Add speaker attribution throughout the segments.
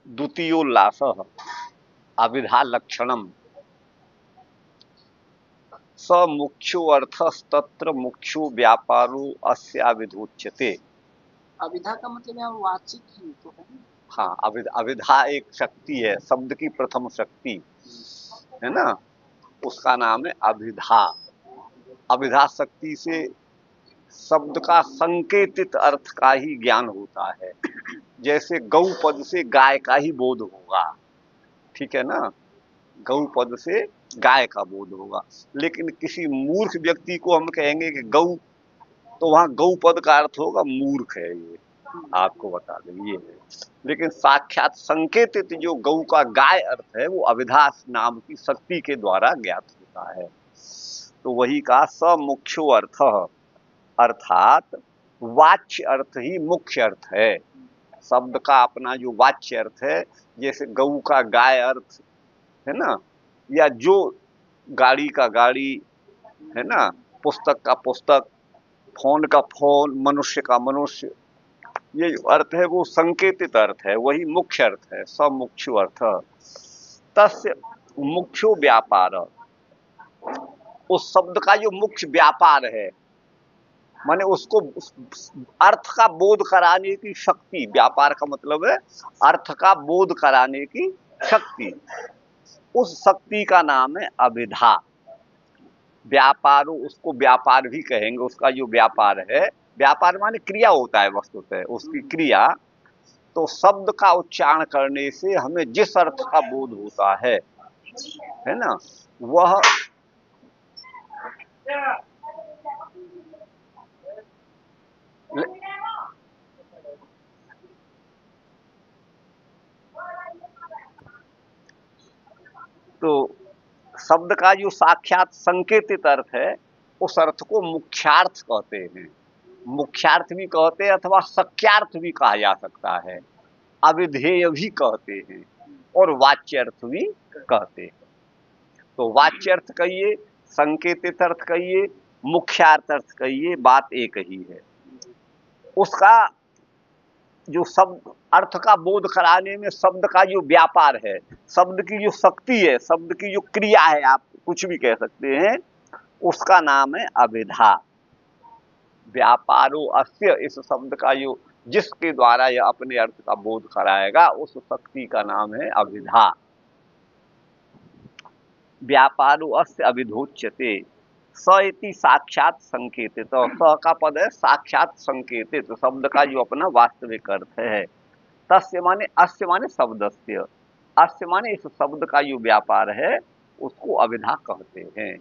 Speaker 1: द्वितीयोल्लासः अभिधा लक्षणम स मुख्यो अर्थस्तत्र मुख्यो व्यापारो अस्याविधोच्यते।
Speaker 2: अभिधा का मतलब यहाँ वाचिक ही तो है ना।
Speaker 1: हाँ, अभिधा एक शक्ति है, शब्द की प्रथम शक्ति है ना, उसका नाम है अभिधा। अभिधा शक्ति से शब्द का संकेतित अर्थ का ही ज्ञान होता है। जैसे गौ पद से गाय का ही बोध होगा, ठीक है ना, गौ पद से गाय का बोध होगा। लेकिन किसी मूर्ख व्यक्ति को हम कहेंगे कि गौ, तो वहां गौ पद का अर्थ होगा मूर्ख है, ये आपको बता दें ये है। लेकिन साक्षात संकेतित जो गौ का गाय अर्थ है वो अभिधा नाम की शक्ति के द्वारा ज्ञात होता है। तो वही का स मुख्यो अर्थ, अर्थात वाच्य अर्थ ही मुख्य अर्थ है। शब्द का अपना जो वाच्य अर्थ है, जैसे गऊ का गाय अर्थ है ना, या जो गाड़ी का गाड़ी है ना, पुस्तक का पुस्तक, फोन का फोन, मनुष्य का मनुष्य, ये जो अर्थ है वो संकेतित अर्थ है, वही मुख्य अर्थ है। सब मुख्यो अर्थ तस्य मुख्यो व्यापार, उस शब्द का जो मुख्य व्यापार है, माने उसको अर्थ का बोध कराने की शक्ति, व्यापार का मतलब है अर्थ का बोध कराने की शक्ति, उस शक्ति का नाम है अभिधा। व्यापार, उसको व्यापार भी कहेंगे, उसका जो व्यापार है, व्यापार माने क्रिया होता है वस्तुतः, उसकी क्रिया। तो शब्द का उच्चारण करने से हमें जिस अर्थ का बोध होता है ना, वह तो शब्द का जो साक्षात संकेतित अर्थ है, उस अर्थ को मुख्यार्थ कहते हैं। मुख्यार्थ भी कहते हैं अथवा सख्यार्थ भी कहा जा सकता है, अविधेय भी कहते हैं और वाच्यर्थ भी कहते हैं। तो वाच्यर्थ कहिए, संकेतित अर्थ कहिए, मुख्यार्थ अर्थ कहिए, बात एक ही है। उसका जो शब्द अर्थ का बोध कराने में शब्द का जो व्यापार है, शब्द की जो शक्ति है, शब्द की जो क्रिया है, आप कुछ भी कह सकते हैं, उसका नाम है अभिधा। व्यापारो अस्य, इस शब्द का जो जिसके द्वारा यह अपने अर्थ का बोध कराएगा, उस शक्ति का नाम है अभिधा। व्यापारो अस्य अभिधोच्यते, स इति साक्षात संकेतित, तो स का पद है साक्षात संकेतित, शब्द का जो अपना वास्तविक अर्थ है। तस्य माने अस्य माने शब्दस्य, अस्य माने इस शब्द का जो व्यापार है उसको अभिधा कहते हैं,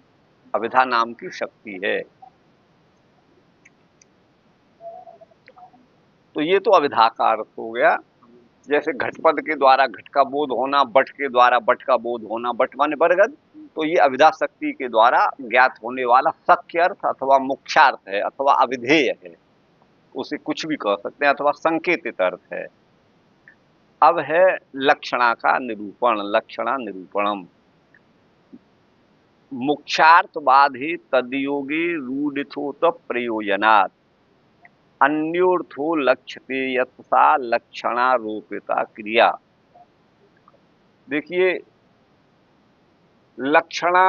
Speaker 1: अभिधा नाम की शक्ति है। तो ये तो अभिधा का अर्थ हो गया। जैसे घटपद के द्वारा घट का बोध होना, बट के द्वारा बट का बोध होना, बट माने बरगद, तो ये अभिधा शक्ति के द्वारा ज्ञात होने वाला सख्य अर्थ अथवा मुख्यार्थ है अथवा अविधेय है, उसे कुछ भी कह सकते हैं, अथवा संकेतित अर्थ है। अब है लक्षणा का निरूपण, लक्षणा निरूपणम। मुख्यार्थ बाधे तदयोगे रूढ़िथोत प्रयोजनात् अन्योर्थो लक्ष्यते यत्सा लक्षणारोपिता क्रिया। देखिए, लक्षणा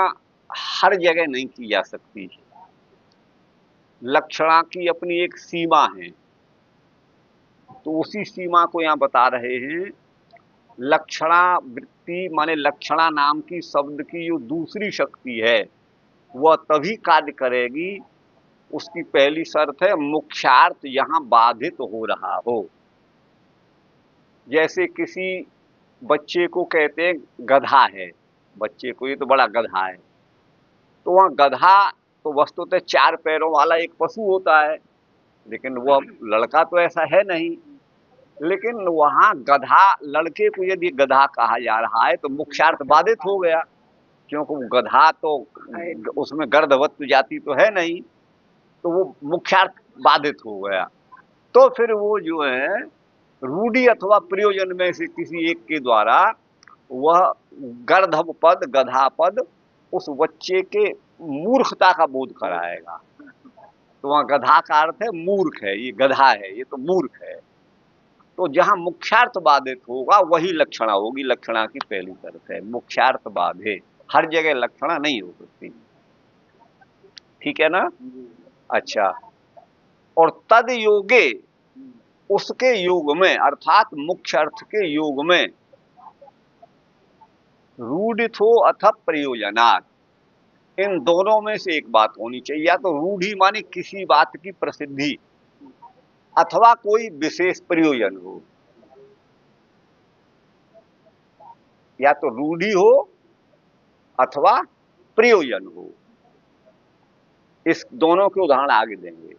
Speaker 1: हर जगह नहीं की जा सकती, लक्षणा की अपनी एक सीमा है। तो उसी सीमा को यहाँ बता रहे हैं। लक्षणा वृत्ति माने लक्षणा नाम की शब्द की जो दूसरी शक्ति है, वह तभी कार्य करेगी, उसकी पहली शर्त है मुख्यार्थ यहां बाधित हो रहा हो। जैसे किसी बच्चे को कहते हैं गधा है, बच्चे को, ये तो बड़ा गधा है, तो वहां गधा तो वस्तुतः चार पैरों वाला एक पशु होता है, लेकिन वह लड़का तो ऐसा है नहीं। लेकिन वहां गधा, लड़के को यदि गधा कहा जा रहा है तो मुख्यार्थ बाधित हो गया, क्योंकि वो गधा तो उसमें गर्दवत्व जाति तो है नहीं, तो वो मुख्यार्थ बाधित हो गया। तो फिर वो जो है रूढ़ि अथवा प्रयोजन में से किसी एक के द्वारा वह गर्धव पद, गधा पद उस बच्चे के मूर्खता का बोध कराएगा। तो वहां गधा का अर्थ है मूर्ख है, ये गधा है, ये तो मूर्ख है। तो जहां मुख्यार्थ बाधित होगा वही लक्षणा होगी। लक्षणा की पहली शर्त है मुख्यार्थ बाधे, हर जगह लक्षणा नहीं हो सकती। ठीक है ना? अच्छा, और तद योगे, उसके योग में अर्थात मुख्य अर्थ के योग में, रूढ़िथो अथ प्रयोजनात्, इन दोनों में से एक बात होनी चाहिए। या तो रूढ़ी माने किसी बात की प्रसिद्धि, अथवा कोई विशेष प्रयोजन हो। या तो रूढ़ी हो अथवा प्रयोजन हो। इस दोनों के उदाहरण आगे देंगे।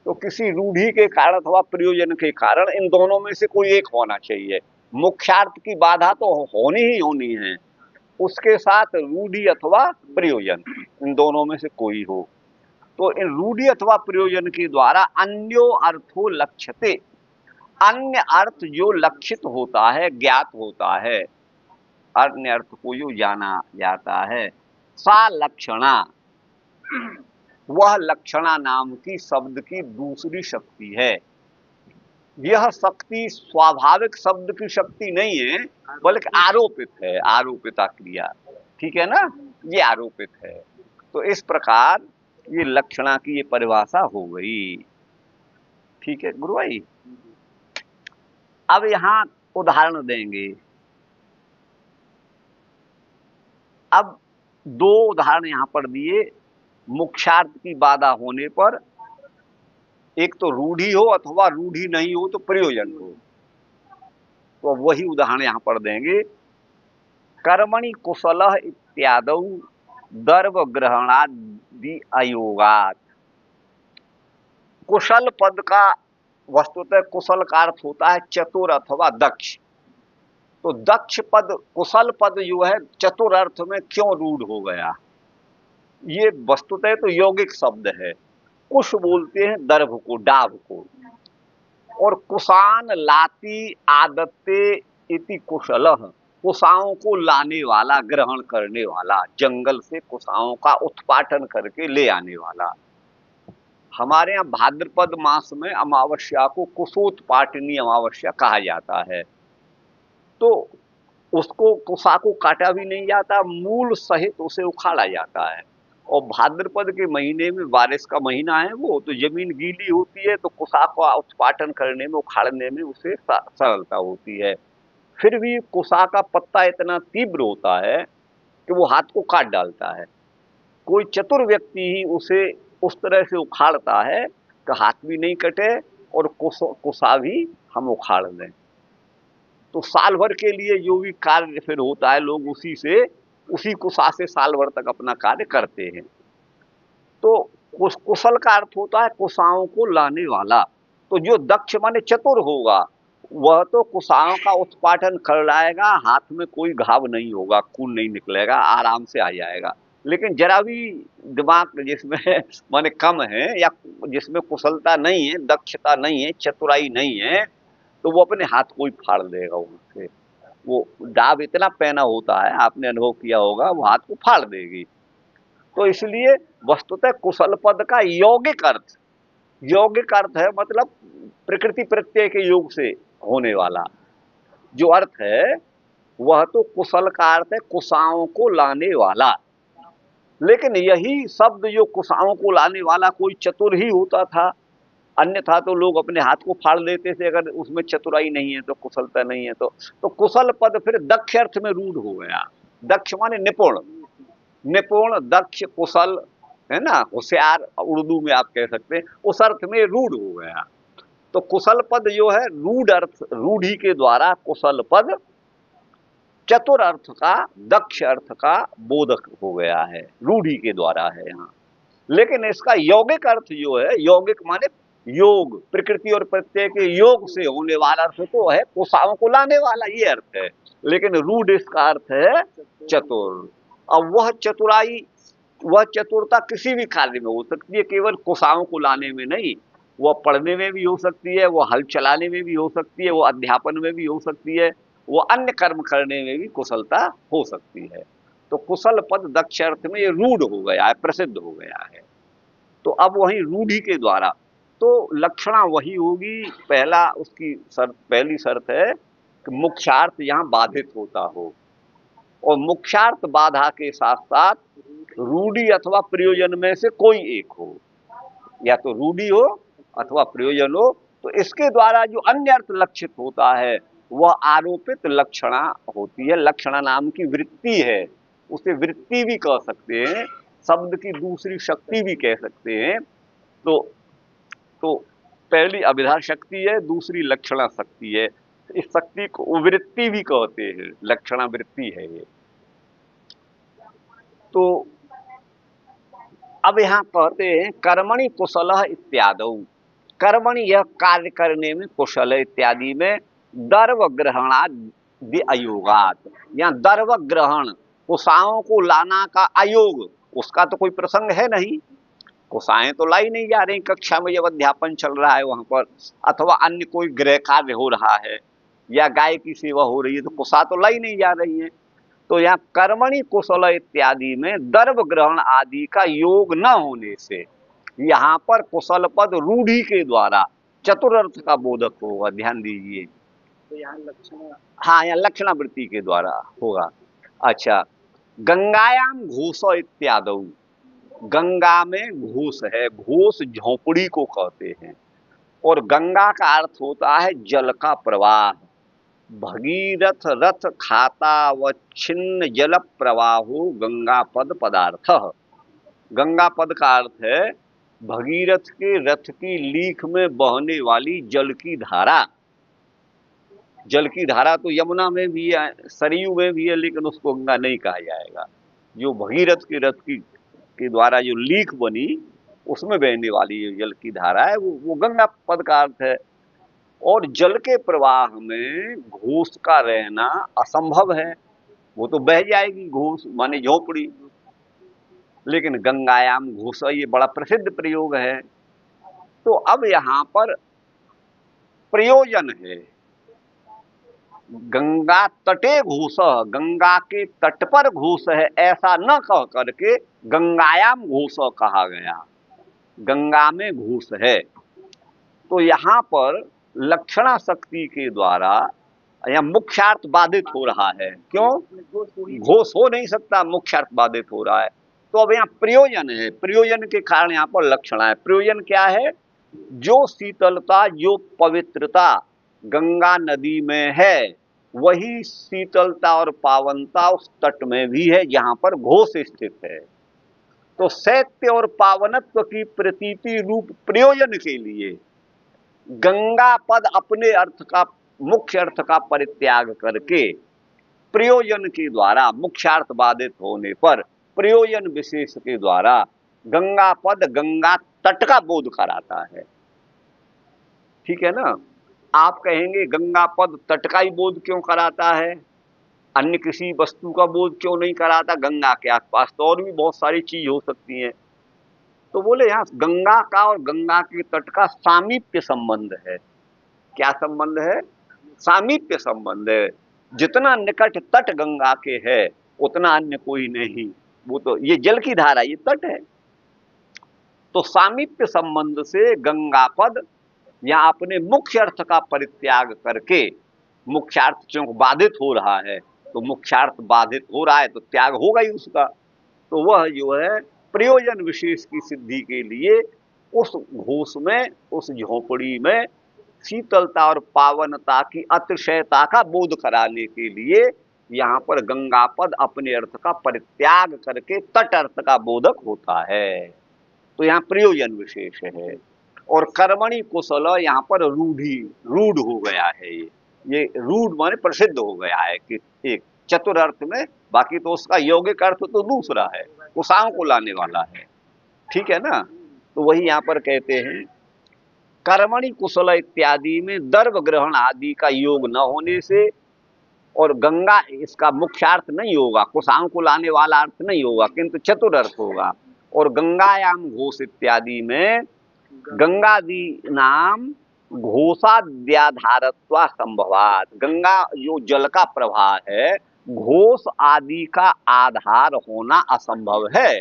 Speaker 1: तो किसी रूढ़ी के कारण अथवा प्रयोजन के कारण इन दोनों में से कोई एक होना चाहिए। मुख्यार्थ की बाधा तो होनी ही होनी है, उसके साथ रूढ़ी अथवा प्रयोजन, इन दोनों में से कोई हो। तो इन रूढ़ी अथवा प्रयोजन के द्वारा अन्यो अर्थो लक्ष्यते, अन्य अर्थ जो लक्षित होता है, ज्ञात होता है, अन्य अर्थ को जो जाना जाता है, सा लक्षणा, वह लक्षणा नाम की शब्द की दूसरी शक्ति है। यह शक्ति स्वाभाविक शब्द की शक्ति नहीं है, बल्कि आरोपित है, आरोपिता क्रिया। ठीक है ना? ये आरोपित है। तो इस प्रकार ये लक्षणा की ये परिभाषा हो गई। ठीक है गुरु भाई? अब यहां उदाहरण देंगे। अब दो उदाहरण यहां पर दिए मुख्यार्थ की बाधा होने पर। एक तो रूढ़ी हो अथवा रूढ़ी नहीं हो तो प्रयोजन हो। तो वही उदाहरण यहां पर देंगे। कर्मणि कुशलः इत्यादौ दर्भ ग्रहणादि अयोगात्। कुशल पद का वस्तुतः कुशल का अर्थ होता है चतुर अथवा दक्ष। तो दक्ष पद, कुशल पद जो है चतुर अर्थ में क्यों रूढ़ हो गया? ये वस्तुतः तो यौगिक शब्द है। कुश बोलते हैं दर्भ को, डाभ को, और कुशान लाती आदत्ते इति कुशलः, कुशाओं को लाने वाला, ग्रहण करने वाला, जंगल से कुशाओं का उत्पाटन करके ले आने वाला। हमारे यहाँ भाद्रपद मास में अमावस्या को कुशोत्पाटनी अमावस्या कहा जाता है। तो उसको, कुशा को काटा भी नहीं जाता, मूल सहित उसे उखाड़ा जाता है। और भाद्रपद के महीने में, बारिश का महीना है वो, तो जमीन गीली होती है, तो कुशा का उत्पाटन करने में, उखाड़ने में उसे सरलता होती है। फिर भी कुशा का पत्ता इतना तीव्र होता है कि वो हाथ को काट डालता है। कोई चतुर व्यक्ति ही उसे उस तरह से उखाड़ता है कि हाथ भी नहीं कटे और कुशा भी हम उखाड़ लें। तो साल भर के लिए जो भी कार्य फिर होता है, लोग उसी कुशा से साल भर तक अपना कार्य करते हैं। तो कुशल का अर्थ होता है कुशाओं को लाने वाला। तो जो दक्ष माने चतुर होगा, वह तो कुशाओं का उत्पाटन कर लाएगा, हाथ में कोई घाव नहीं होगा, खून नहीं निकलेगा, आराम से आ जाएगा। लेकिन जरा भी दिमाग जिसमें माने कम है, या जिसमें कुशलता नहीं है, दक्षता नहीं है, चतुराई नहीं है, तो वो अपने हाथ को ही फाड़ देगा उससे। वो डाब इतना पैना होता है, आपने अनुभव किया होगा, वो हाथ को फाड़ देगी। तो इसलिए वस्तुतः कुशल पद का यौगिक अर्थ, यौगिक अर्थ है मतलब प्रकृति प्रत्यय के योग से होने वाला जो अर्थ है, वह तो कुशल का अर्थ है कुशाओं को लाने वाला। लेकिन यही शब्द जो कुशाओं को लाने वाला कोई चतुर ही होता था, अन्यथा तो लोग अपने हाथ को फाड़ लेते थे अगर उसमें चतुराई नहीं है, तो कुशलता नहीं है। तो कुशल पद फिर दक्ष अर्थ में रूढ़ हो गया। दक्ष माने निपुण, निपुण, दक्ष, कुशल, है ना, होशियार, उर्दू में आप कह सकते हैं, उस अर्थ में रूढ़ हो गया। तो कुशल पद जो है रूढ़ अर्थ, रूढ़ी के द्वारा कुशल पद चतुर अर्थ का, दक्ष अर्थ का बोधक हो गया है, रूढ़ी के द्वारा है यहाँ। लेकिन इसका यौगिक अर्थ जो है, यौगिक माने योग, प्रकृति और प्रत्यय के योग से होने वाला अर्थ तो है कुशाओं को लाने वाला, ये अर्थ है। लेकिन रूढ़ इसका अर्थ है चतुर। अब वह चतुराई, वह चतुरता किसी भी कार्य में हो सकती है, केवल कुशाओं को लाने में नहीं। वह पढ़ने में भी हो सकती है, वह हल चलाने में भी हो सकती है, वह अध्यापन में भी हो सकती है, वो अन्य कर्म करने में भी कुशलता हो सकती है। तो कुशल पद दक्ष अर्थ में ये रूढ़ हो गया है, प्रसिद्ध हो गया है। तो अब वही रूढ़ी के द्वारा तो लक्षणा वही होगी। पहला उसकी पहली शर्त है कि मुख्यार्थ यहाँ बाधित होता हो, और मुख्यार्थ बाधा के साथ साथ रूढ़ि अथवा प्रयोजन में से कोई एक हो, या तो रूढ़ि हो अथवा प्रयोजन हो। तो इसके द्वारा जो अन्य अर्थ लक्षित होता है वह आरोपित लक्षणा होती है। लक्षणा नाम की वृत्ति है, उसे वृत्ति भी कह सकते हैं, शब्द की दूसरी शक्ति भी कह सकते हैं। तो पहली अभिधा शक्ति है, दूसरी लक्षणा शक्ति है। इस शक्ति को वृत्ति भी कहते हैं, लक्षणा वृत्ति है ये। तो अब यहां कहते हैं कर्मणि कुशल इत्यादि। कर्मणि यह कार्य करने में, कुशल इत्यादि में दर्व ग्रहणादि अयोगात, या दर्व ग्रहण कुशाओं को लाना का अयोग, उसका तो कोई प्रसंग है नहीं। कुशाएं तो लाई नहीं जा रही, कक्षा में जब अध्यापन चल रहा है वहां पर, अथवा अन्य कोई गृह कार्य हो रहा है या गाय की सेवा हो रही है, तो कुशा तो लाई नहीं जा रही है। तो यहाँ कर्मणि कुशल इत्यादि में दर्भ ग्रहण आदि का योग न होने से यहाँ पर कुशल पद रूढ़ि के द्वारा चतुर्थ का बोधक होगा। ध्यान दीजिए,
Speaker 2: तो यहाँ लक्षण,
Speaker 1: हाँ, यहाँ लक्षणावृत्ति के द्वारा होगा। अच्छा, गंगायाम घोष इत्यादि, गंगा में घोष है, घोष झोपड़ी को कहते हैं, और गंगा का अर्थ होता है जल का प्रवाह। भगीरथ रथ खाता व छिन्न जल प्रवाहो गंगा पद पदार्थ। गंगा पद का अर्थ है भगीरथ के रथ की लीख में बहने वाली जल की धारा। जल की धारा तो यमुना में भी है, सरयू में भी है, लेकिन उसको गंगा नहीं कहा जाएगा। जो भगीरथ के रथ के द्वारा जो लीख बनी उसमें बहने वाली जो जल की धारा है वो गंगा पद का अर्थ है। और जल के प्रवाह में घोष का रहना असंभव है, वो तो बह जाएगी, घोष माने झोपड़ी। लेकिन गंगायाम घोष, ये बड़ा प्रसिद्ध प्रयोग है। तो अब यहां पर प्रयोजन है, गंगा तटे घोष, गंगा के तट पर घोष है, ऐसा न कह करके गंगायाम घोष कहा गया, गंगा में घोष है। तो यहां पर लक्षणा शक्ति के द्वारा या मुख्यार्थ बाधित हो रहा है। क्यों? घोष हो नहीं सकता, मुख्यार्थ बाधित हो रहा है। तो अब यहाँ प्रयोजन है, प्रयोजन के कारण यहाँ पर लक्षणा है। प्रयोजन क्या है? जो शीतलता, जो पवित्रता गंगा नदी में है, वही शीतलता और पावनता उस तट में भी है जहां पर घोष स्थित है। तो शैत्य और पावनत्व की प्रतीति रूप प्रयोजन के लिए गंगा पद अपने अर्थ का, मुख्य अर्थ का परित्याग करके प्रयोजन के द्वारा, मुख्यार्थ बाधित होने पर प्रयोजन विशेष के द्वारा गंगा पद गंगा तट का बोध कराता है। ठीक है ना? आप कहेंगे गंगा पद तट का ही बोध क्यों कराता है, अन्य किसी वस्तु का बोध क्यों नहीं कराता? गंगा के आसपास तो और भी बहुत सारी चीज हो सकती है। तो बोले यहाँ गंगा का और गंगा के तट का सामीप्य संबंध है। क्या संबंध है? सामीप्य संबंध है। जितना निकट तट गंगा के है उतना अन्य कोई नहीं। वो तो ये जल की धारा, ये तट है। तो सामीप्य संबंध से गंगा पद या अपने मुख्य अर्थ का परित्याग करके, मुख्यार्थ क्यों बाधित हो रहा है, तो मुख्यार्थ बाधित हो रहा है तो त्याग होगा ही उसका। तो वह जो है प्रयोजन विशेष की सिद्धि के लिए उस घोष में, उस झोपड़ी में शीतलता और पावनता की अतिशयता का बोध कराने के लिए यहाँ पर गंगा पद अपने अर्थ का परित्याग करके तट अर्थ का बोधक होता है। तो यहाँ प्रयोजन विशेष है। और कर्मणि कुशल यहाँ पर रूढ़ हो गया है। ये रूढ़ माने प्रसिद्ध हो गया है कि एक चतुर अर्थ में, बाकी तो उसका यौगिक अर्थ तो दूसरा है, कुशाओं को लाने वाला है। ठीक है ना? तो वही यहाँ पर कहते हैं कर्मणि कुशल इत्यादि में दर्भ ग्रहण आदि का योग न होने से, और गंगा इसका मुख्यार्थ नहीं होगा, कुशाओं को लाने वाला अर्थ नहीं होगा, किंतु चतुर अर्थ होगा। और गंगायाम घोष इत्यादि में गंगादि नाम घोषाद्याधारत्वा संभवात, गंगा जो जल का प्रवाह है, घोष आदि का आधार होना असंभव है।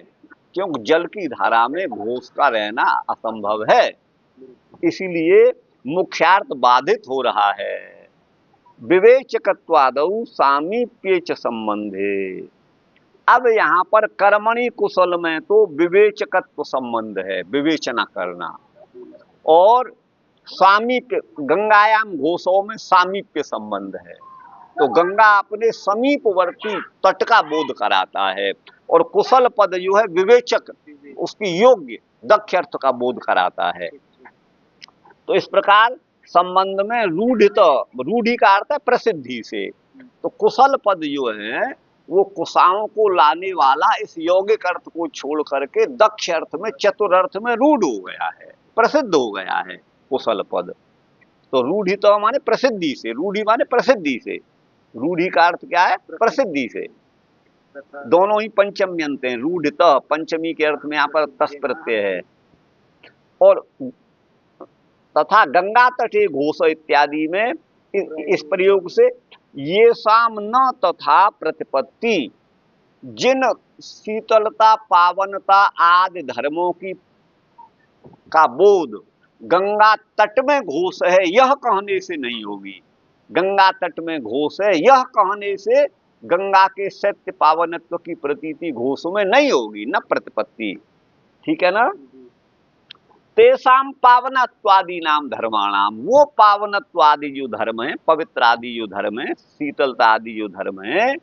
Speaker 1: क्योंकि जल की धारा में घोष का रहना असंभव है। इसीलिए मुख्यार्थ बाधित हो रहा है। विवेचकत्वादौ सामीप्ये च संबंधे। अब यहाँ पर कर्मणि कुशल में तो विवेचकत्व संबंध है, विवेचना करना, और सामीप्य गंगायाम घोषों में सामीप्य संबंध है। तो गंगा अपने समीपवर्ती तट का बोध कराता है, और कुशल पद जो है विवेचक, उसकी योग्य दक्ष अर्थ का बोध कराता है। तो इस प्रकार संबंध में रूढ़ित, रूढ़ि का अर्थ है प्रसिद्धि से, तो कुशल पद जो है वो कुशाओं को लाने वाला इस यौगिक अर्थ को छोड़ करके दक्ष अर्थ में, चतुर अर्थ में रूढ़ हो गया है, प्रसिद्ध हो गया है कुशल पद। तो रूढ़ि तो माने प्रसिद्धि से, रूढ़ि माने प्रसिद्धि से, रूढ़ि का अर्थ क्या है? प्रसिद्धि से। दोनों ही पंचमी अंत हैं, रूढ़ित पंचमी के अर्थ में यहाँ पर तस् प्रत्यय है। और तथा गंगा तटे घोष इत्यादि में इस प्रयोग से ये साम न तथा प्रतिपत्ति, जिन शीतलता पावनता आदि धर्मों की का बोध गंगा तट में घोष है यह कहने से नहीं होगी। गंगा तट में घोष है यह कहने से गंगा के सत्य पावनत्व की प्रतीति घोष में नहीं होगी, न प्रतिपत्ति। ठीक है ना? तेसाम पावनत्वादि नाम धर्माणाम, वो पावनत्वादि जो धर्म है, पवित्र आदि जो धर्म है, शीतलता आदि जो धर्म है,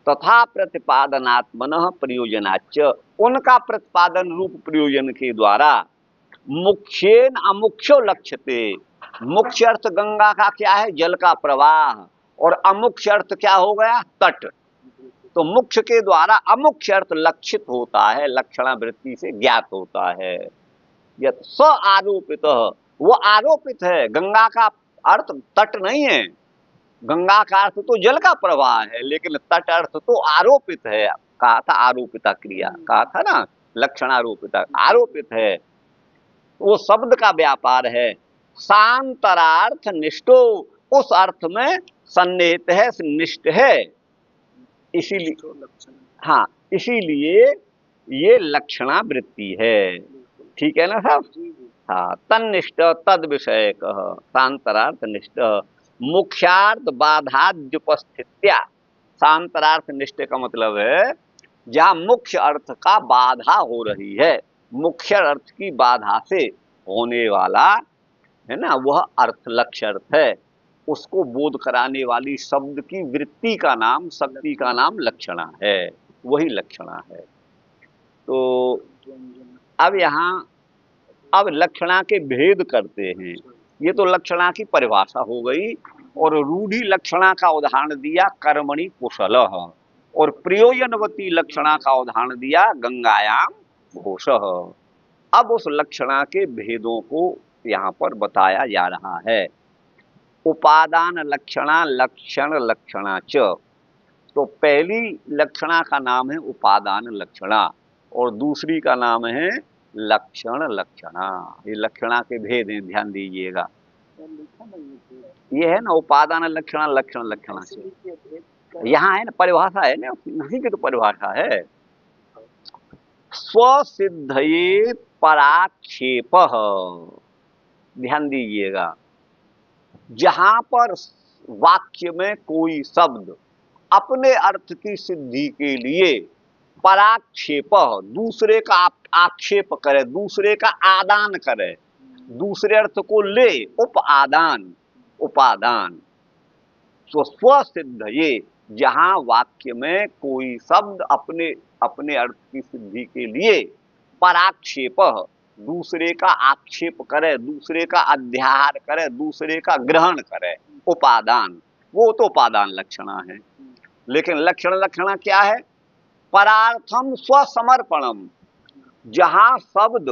Speaker 1: तथा प्रतिपादनात्मनः प्रयोजनाच्च, उनका प्रतिपादन रूप प्रयोजन के द्वारा मुख्येन अमुख्यो लक्ष्यते। मुख्य अर्थ गंगा का क्या है? जल का प्रवाह, और अमुख्य अर्थ क्या हो गया? तट। तो मुख्य के द्वारा अमुख्य अर्थ लक्षित होता है, लक्षणावृत्ति से ज्ञात होता है। यत् स आरोपित, वो आरोपित है। गंगा का अर्थ तट नहीं है, गंगा का अर्थ तो जल का प्रवाह है, लेकिन तट अर्थ तो आरोपित है। कहा था आरोपिता क्रिया, कहा था ना, लक्षणारोपिता, आरोपित है, वो शब्द का व्यापार है। शांतरार्थ निष्ठो, उस अर्थ में सन्निहित है, निष्ठ है, इसीलिए, हाँ, इसीलिए ये लक्षणावृत्ति है। ठीक है ना साहब? हाँ, तन्निष्ठ तद विषय कह, शांतरार्थ निष्ठ, मुख्यार्थ बाधाद्युपस्थित्या। शांतरार्थ निष्ठ का मतलब है जहाँ मुख्य अर्थ का बाधा हो रही है, मुख्य अर्थ की बाधा से होने वाला है ना, वह अर्थ लक्ष्य अर्थ है, उसको बोध कराने वाली शब्द की वृत्ति का नाम, शक्ति का नाम लक्षणा है, वही लक्षणा है। तो अब यहाँ अब लक्षणा के भेद करते हैं। ये तो लक्षणा की परिभाषा हो गई, और रूढ़ि लक्षणा का उदाहरण दिया कर्मणि कुशलः, और प्रयोजनवती लक्षणा का उदाहरण दिया गंगायाम घोषः। अब उस लक्षणा के भेदों को यहाँ पर बताया जा रहा है। उपादान लक्षणा, लक्षण लक्षणा च। तो पहली लक्षणा का नाम है उपादान लक्षणा, और दूसरी का नाम है लक्षण लक्षणा। ये लक्षणा के भेद हैं, ध्यान दीजिएगा। ये है ना उपादान लक्षणा, लक्षण लक्षणा से, यहाँ है ना परिभाषा है ना, उसी की तो परिभाषा है। स्वसिद्धये पराक्षेप, ध्यान दीजिएगा, जहां पर वाक्य में कोई शब्द अपने अर्थ की सिद्धि के लिए पराक्षेप, दूसरे का आक्षेप करे, दूसरे का आदान करे, दूसरे अर्थ को ले, उपादान, उपादान। तो स्वसिद्ध, ये जहां वाक्य में कोई शब्द अपने अर्थ की सिद्धि के लिए पराक्षेप, दूसरे का आक्षेप करे, दूसरे का अध्याहार करे, दूसरे का ग्रहण करे, उपादान, वो तो उपादान लक्षणा है। लेकिन लक्षण लक्षणा क्या है? परार्थम स्वसमर्पणम, जहां शब्द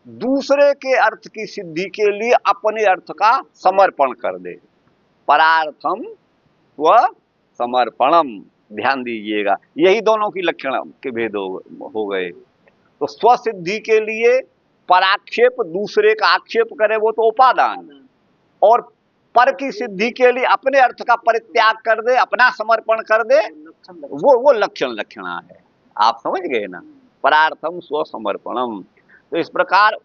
Speaker 1: दूसरे के अर्थ की सिद्धि के लिए अपने अर्थ का समर्पण कर दे, परार्थम स्वसमर्पणम। ध्यान दीजिएगा, यही दोनों की लक्षण के भेद हो गए। तो स्वसिद्धि के लिए पराक्षेप, दूसरे का आक्षेप करे, वो तो उपादान, और पर की सिद्धि के लिए अपने अर्थ का परित्याग कर दे, अपना समर्पण कर दे, वो लक्षण लक्षणा है। आप समझ गए ना, परार्थम स्वसमर्पणम। तो इस प्रकार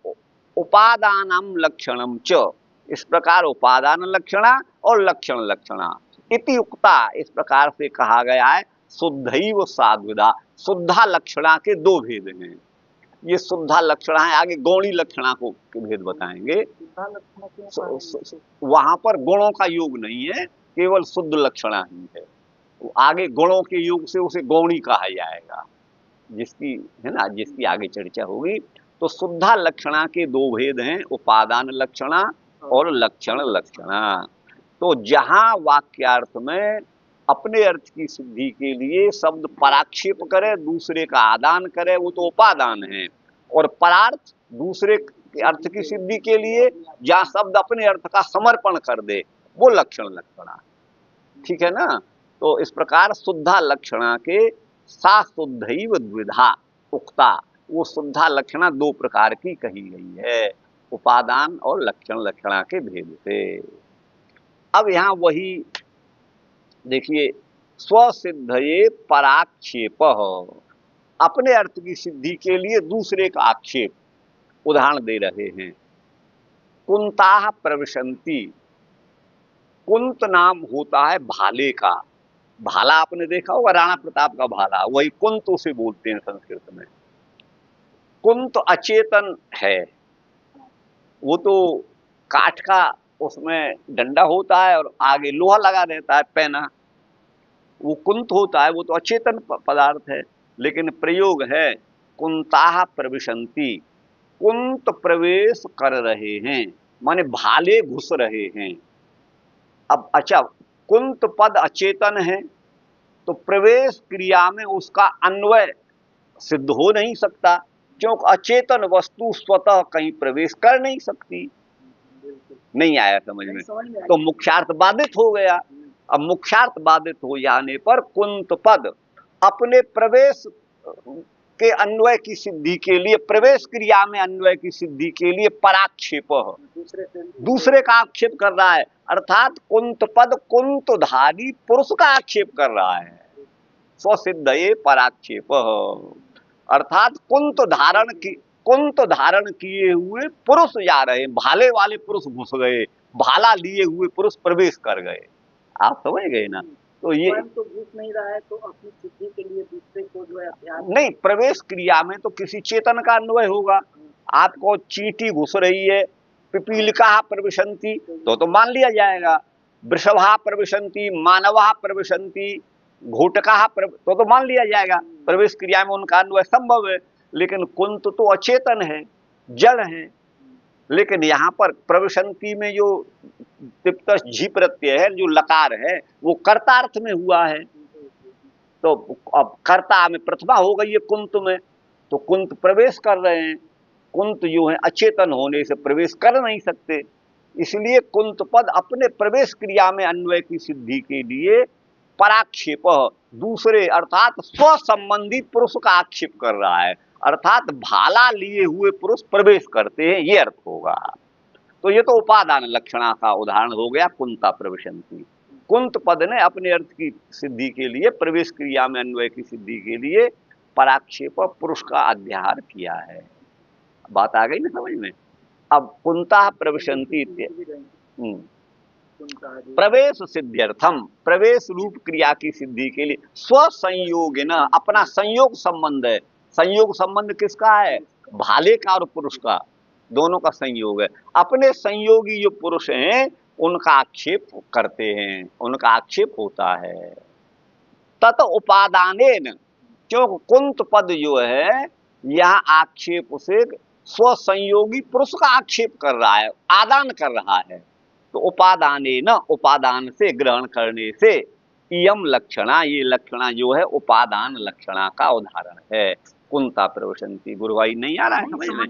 Speaker 1: उपादानम लक्षणम च, इस प्रकार उपादान लक्षणा और लक्षण लक्षणा इति उक्ता, इस प्रकार से कहा गया है। शुद्धैव साद्विधा, शुद्धा लक्षणा के दो भेद हैं। ये शुद्धा लक्षणा है, आगे गौणी लक्षणा को के भेद बताएंगे। वहां पर गुणों का योग नहीं है, केवल शुद्ध लक्षणा ही है। आगे गुणों के योग से उसे गौणी कहा जाएगा, जिसकी है ना, जिसकी आगे चर्चा होगी। तो शुद्धा लक्षणा के दो भेद हैं, उपादान लक्षणा और लक्षण लक्षणा। तो जहां वाक्यार्थ में अपने अर्थ की सिद्धि के लिए शब्द पराक्षेप करे, दूसरे का आदान करे, वो तो उपादान है। और परार्थ दूसरे के अर्थ की सिद्धि के लिए जहां शब्द अपने अर्थ का समर्पण कर दे, वो लक्षण लक्षणा। ठीक है ना। तो इस प्रकार शुद्धा लक्षणा के सा शुद्धैव द्विधा उक्ता, वो शुद्धा लक्षणा दो प्रकार की कही गई है, उपादान और लक्षण लक्षणा के भेद से। अब यहां वही देखिए, स्वसिद्धये पराक्षेप, अपने अर्थ की सिद्धि के लिए दूसरे का आक्षेप, उदाहरण दे रहे हैं। कुंताः प्रविशन्ति, कुंत नाम होता है भाले का। भाला आपने देखा होगा, राणा प्रताप का भाला, वही कुंत उसे बोलते हैं संस्कृत में। कुंत अचेतन है, वो तो काठ का उसमें डंडा होता है और आगे लोहा लगा रहता है पैना, वो कुंत होता है, वो तो अचेतन पदार्थ है। लेकिन प्रयोग है कुंताः प्रविशन्ति, कुंत प्रवेश कर रहे हैं, माने भाले घुस रहे हैं। अब अच्छा, कुंत पद अचेतन है तो प्रवेश क्रिया में उसका अन्वय सिद्ध हो नहीं सकता, क्योंकि अचेतन वस्तु स्वतः कहीं प्रवेश कर नहीं सकती। नहीं आया समझ में? तो मुख्यार्थ बाधित हो गया। अब मुख्यार्थ बाधित हो जाने पर कुंत पद अपने प्रवेश के अन्वय की सिद्धि के लिए, प्रवेश क्रिया में अन्वय की सिद्धि के लिए पराक्षेप, दूसरे का आक्षेप कर रहा है। अर्थात कुंत पद कुंतधारी पुरुष का आक्षेप कर रहा है। स्वसिद्धये पराक्षेप, अर्थात कुंत धारण किए हुए पुरुष जा रहे, भाले वाले पुरुष घुस गए, भाला लिए हुए पुरुष प्रवेश कर गए। आप समझ गए ना। तो ये
Speaker 2: तो घुस नहीं रहा है, तो अपनी सिद्धि के लिए दूसरे को जो है अभ्यास
Speaker 1: नहीं, प्रवेश क्रिया में तो किसी चेतन का अन्वय होगा। आपको चींटी घुस रही है, पिपीलिका प्रविशन्ति, तो मान लिया जाएगा। वृषभा प्रविशन्ति, मानवा प्रविशन्ति, घोटका तो मान लिया जाएगा, प्रवेश क्रिया में उनका अन्वय संभव है। लेकिन कुंत तो अचेतन है, जड़ है। लेकिन यहाँ पर प्रविशन्ति में जो तिप्तश झी प्रत्यय है, जो लकार है, वो कर्तार्थ में हुआ है। तो अब कर्ता में प्रतिभा हो गई है कुंत में, तो कुंत प्रवेश कर रहे हैं। कुंत जो है अचेतन होने से प्रवेश कर नहीं सकते, इसलिए कुंत पद अपने प्रवेश क्रिया में अन्वय की सिद्धि के लिए पराक्षेप, दूसरे अर्थात स्व संबंधी पुरुष का आक्षेप कर रहा है। अर्थात भाला लिए हुए पुरुष प्रवेश करते हैं, ये अर्थ होगा। तो ये तो उपादान लक्षणा का उदाहरण हो गया, कुंता प्रविशन्ति। कुंत पद ने अपने अर्थ की सिद्धि के लिए, प्रवेश क्रिया में अन्वय की सिद्धि के लिए पराक्षेप पुरुष का अध्याहार किया है। बात आ गई ना समझ में। अब कुंता प्रविशन्ति, प्रवेश सिद्ध्यर्थम, प्रवेश रूप क्रिया की सिद्धि के लिए स्वसंयोगिन, अपना संयोग संबंध है। संयोग संबंध किसका है? भाले का और पुरुष का, दोनों का संयोग है। अपने संयोगी जो पुरुष हैं उनका आक्षेप करते हैं, उनका आक्षेप होता है। तत उपादानेन, क्योंकि कुंत पद जो है यहाँ आक्षेप से स्वसंयोगी पुरुष का आक्षेप कर रहा है, आदान कर रहा है। तो उपादानेन, उपादान से ग्रहण करने से, इयम लक्षणा, ये लक्षणा जो है उपादान लक्षणा का उदाहरण है। कुंता प्रविशन्ति। गुरु भाई नहीं आ रहा है समझ में?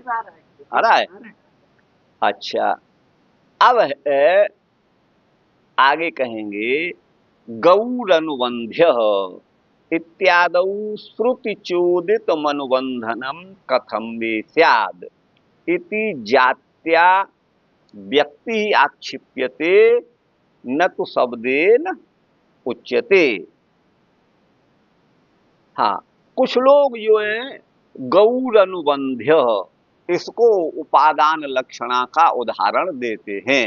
Speaker 1: आ रहा है। अच्छा, अब आगे कहेंगे गौरनुबंध्य इत्यादौ श्रुति चोदित मनुबंधनम कथम वे स्याद इति जात्या व्यक्ति आक्षिप्यते न तो शब्देन उच्यते। हाँ, कुछ लोग जो है गौर अनुबंध्य इसको उपादान लक्षणा का उदाहरण देते हैं।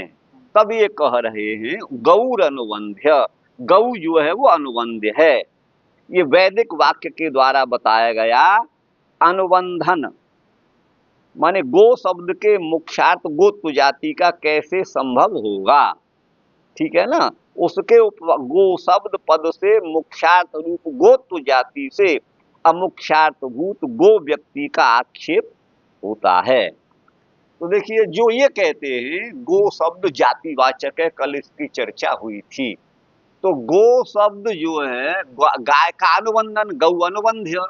Speaker 1: तब ये कह रहे हैं गौर अनुबंध्य, गौ जो है वो अनुबंध्य है। ये वैदिक वाक्य के द्वारा बताया गया अनुबंधन माने गो शब्द के मुख्यार्थ गोत्व जाति का कैसे संभव होगा, ठीक है ना। उसके गो शब्द पद से मुख्यार्थ रूप गोत्व जाति से अमुख्यार्थभूत गो व्यक्ति का आक्षेप होता है। तो देखिए जो ये कहते हैं गो शब्द जातिवाचक है, कल इसकी चर्चा हुई थी। तो गो शब्द जो है गाय का अनुबंधन, गौ अनुबंध्य,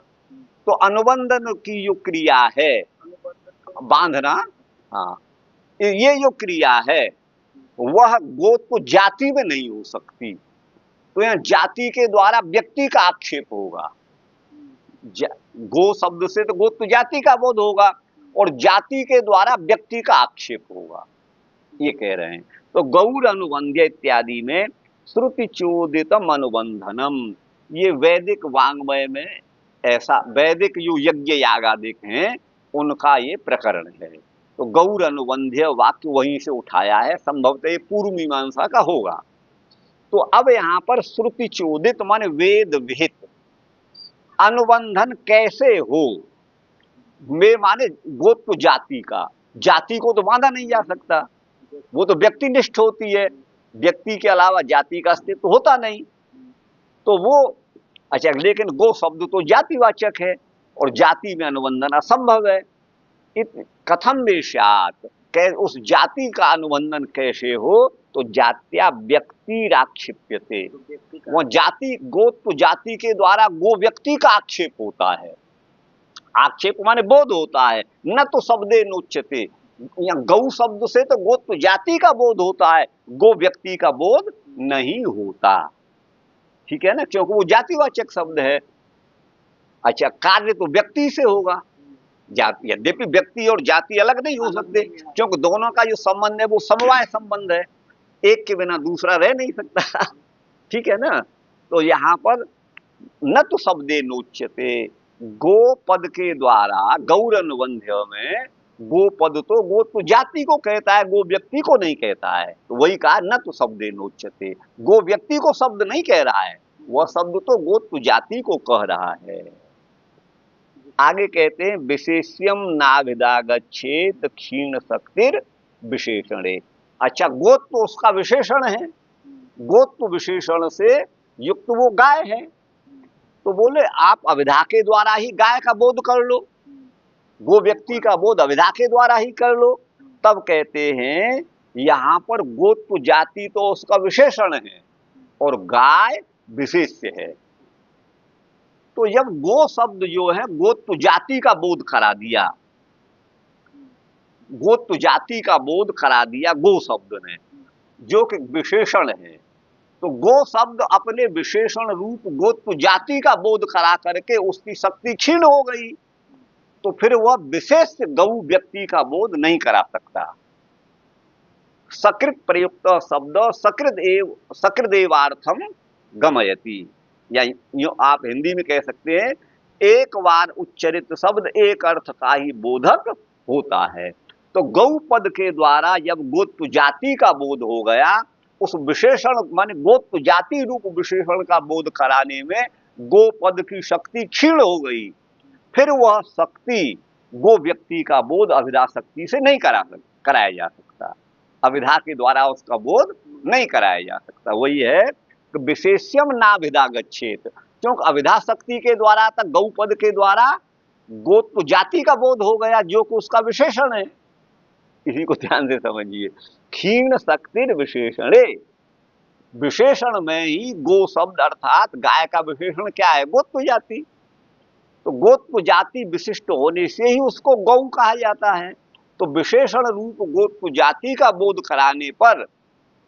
Speaker 1: तो अनुबंधन की जो क्रिया है बांधना, हाँ, ये जो क्रिया है वह गोत्व जाति में नहीं हो सकती। तो यहाँ जाति के द्वारा व्यक्ति का आक्षेप होगा। गो शब्द से तो गोत्व जाति का बोध होगा और जाति के द्वारा व्यक्ति का आक्षेप होगा, ये कह रहे हैं। तो गौर अनुबंध्य इत्यादि में श्रुति चोदितम अनुबंधनम, ये वैदिक वांग्मय में ऐसा, वैदिक जो यज्ञ यागादिक हैं उनका ये प्रकरण है। तो गौर अनुबंध्य वाक्य वहीं से उठाया है, संभवतः ये पूर्व मीमांसा का होगा। तो अब यहाँ पर श्रुति चोदित माने वेद विहित अनुबंधन कैसे हो, में माने गोत्व जाति का, जाति को तो बांधा नहीं जा सकता, वो तो व्यक्तिनिष्ठ होती है, व्यक्ति के अलावा जाति का अस्तित्व होता नहीं। तो वो अच्छा, लेकिन गो शब्द तो जातिवाचक है और जाति में अनुबंधन असंभव है। कथम विषात, उस जाति का अनुबंधन कैसे हो, तो जात्या व्यक्ति राक्षिप्यते, वो जाति गोत्व जाति के द्वारा गो व्यक्ति का आक्षेप होता है। आक्षेप माने बोध होता है, न तो शब्दे नोच्यते, या गौ शब्द से तो गोत्व जाति का बोध होता है, गो व्यक्ति का बोध नहीं होता, ठीक है ना, क्योंकि वो जातिवाचक शब्द है। अच्छा, कार्य तो व्यक्ति से होगा, जाति, यद्यपि व्यक्ति और जाति अलग नहीं हो सकते, क्योंकि दोनों का जो संबंध है वो समवाय संबंध है, एक के बिना दूसरा रह नहीं सकता, ठीक है ना। तो यहाँ पर न तो शब्दे नोच्यते, गो पद के द्वारा गौर अनुबंध्य में गो पद तो गोत्व जाति को कहता है, गो व्यक्ति को नहीं कहता है। तो वही कहा न तो शब्दे नोच्यते, गो व्यक्ति को शब्द नहीं कह रहा है, वह शब्द तो गोत्व जाति को कह रहा है। आगे कहते हैं विशेष्यम नाभिदागच्छेत क्षीण शक्तिर विशेषणे। अच्छा, गोत्व उसका विशेषण है, गोत्व विशेषण से युक्त वो गाय है, तो बोले आप अविधा के द्वारा ही गाय का बोध कर लो, गो व्यक्ति का बोध अविधा के द्वारा ही कर लो। तब कहते हैं यहां पर गोत्व जाति तो उसका विशेषण है और गाय विशेष्य है। तो जब गो शब्द जो है गोत्व जाति का बोध करा दिया, गोत्व जाति का बोध करा दिया गो शब्द ने, जो कि विशेषण है, तो गो शब्द अपने विशेषण रूप गोत्व जाति का बोध करा करके उसकी शक्ति क्षीण हो गई, तो फिर वह विशेष गौ व्यक्ति का बोध नहीं करा सकता। सकृत प्रयुक्त शब्द सकृदेवार्थम गमयति, या यूं आप हिंदी में कह सकते हैं एक बार उच्चरित शब्द एक अर्थ का ही बोधक होता है। तो गौ पद के द्वारा जब गोत्व जाति का बोध हो गया, उस विशेषण माने गोत्व जाति रूप विशेषण का बोध कराने में गो पद की शक्ति क्षीण हो गई, फिर वह शक्ति गो व्यक्ति का बोध अभिधा शक्ति से नहीं कराया जा सकता, अभिधा के द्वारा उसका बोध नहीं कराया जा सकता। वही है कि विशेष्यम नाभिदागच्छेत, क्योंकि अभिधा शक्ति के द्वारा तक गौ पद के द्वारा गोत्व जाति का बोध हो गया, जो कि उसका विशेषण है। इसी को ध्यान से समझिए, क्षीण शक्तिर विशेषणे, विशेषण में ही गो शब्द अर्थात गाय का विशेषण क्या है, गोत्व जाति। तो गोत्व जाति विशिष्ट होने से ही उसको गौ कहा जाता है। तो विशेषण रूप गोत्व जाति का बोध कराने पर